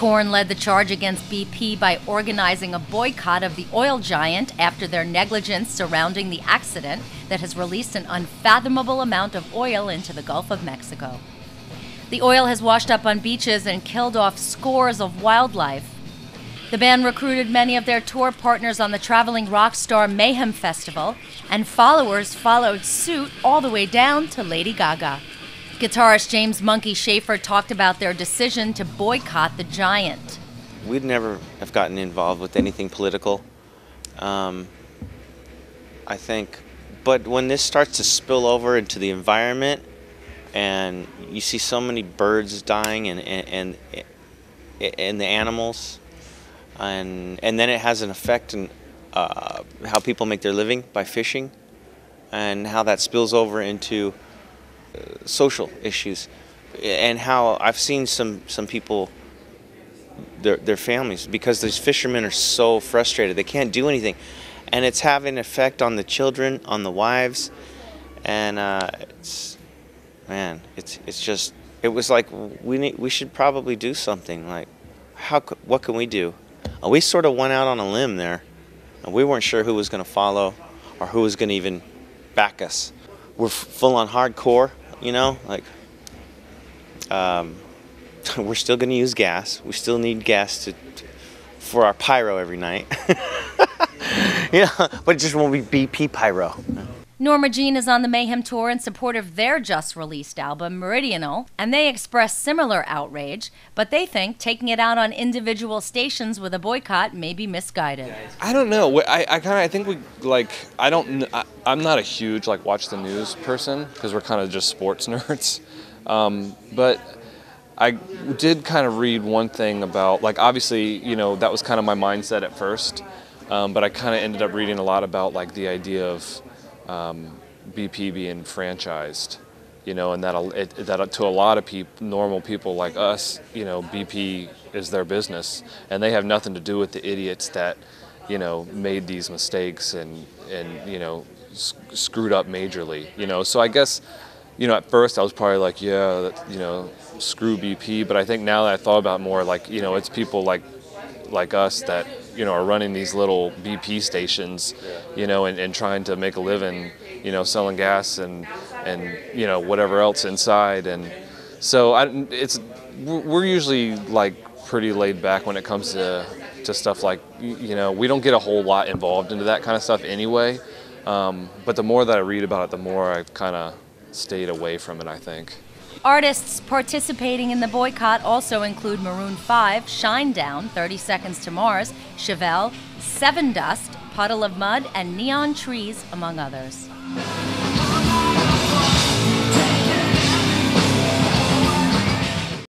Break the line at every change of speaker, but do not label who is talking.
Scorn led the charge against BP by organizing a boycott of the oil giant after their negligence surrounding the accident that has released an unfathomable amount of oil into the Gulf of Mexico. The oil has washed up on beaches and killed off scores of wildlife. The band recruited many of their tour partners on the traveling rock star Mayhem Festival, and followers followed suit all the way down to Lady Gaga. Guitarist James Monkey Schaefer talked about their decision to boycott the giant.
We'd never have gotten involved with anything political, I think. But when this starts to spill over into the environment, and you see so many birds dying and the animals, and then it has an effect on how people make their living by fishing, and how that spills over into social issues, and how I've seen some people, their families, because these fishermen are so frustrated, they can't do anything, and it's having an effect on the children, on the wives, and it's just, it was like we should probably do something. Like, what can we do? We sort of went out on a limb there, and we weren't sure who was going to follow or who was going to even back us. We're full on hardcore. You know, like, we're still going to use gas. We still need gas for our pyro every night. Yeah, but it just won't be BP pyro.
Norma Jean is on the Mayhem tour in support of their just-released album, Meridional, and they express similar outrage, but they think taking it out on individual stations with a boycott may be misguided.
I don't know. I think we, like, I'm not a huge, like, watch the news person, because we're kind of just sports nerds. But I did kind of read one thing about, like, obviously, you know, that was kind of my mindset at first, but I kind of ended up reading a lot about, like, the idea of BP being franchised, you know, and that to a lot of people, normal people like us, you know, BP is their business, and they have nothing to do with the idiots that, you know, made these mistakes and you know, screwed up majorly, you know. So I guess, you know, at first I was probably like, yeah, you know, screw BP, but I think now that I thought about it more, like, you know, it's people like us that, you know, are running these little BP stations, you know, and trying to make a living, you know, selling gas and you know, whatever else inside. And so we're usually, like, pretty laid back when it comes to stuff like, you know, we don't get a whole lot involved into that kind of stuff anyway. But the more that I read about it, the more I kind of stayed away from it, I think.
Artists participating in the boycott also include Maroon 5, Shinedown, 30 Seconds to Mars, Chevelle, Sevendust, Puddle of Mudd, and Neon Trees, among others.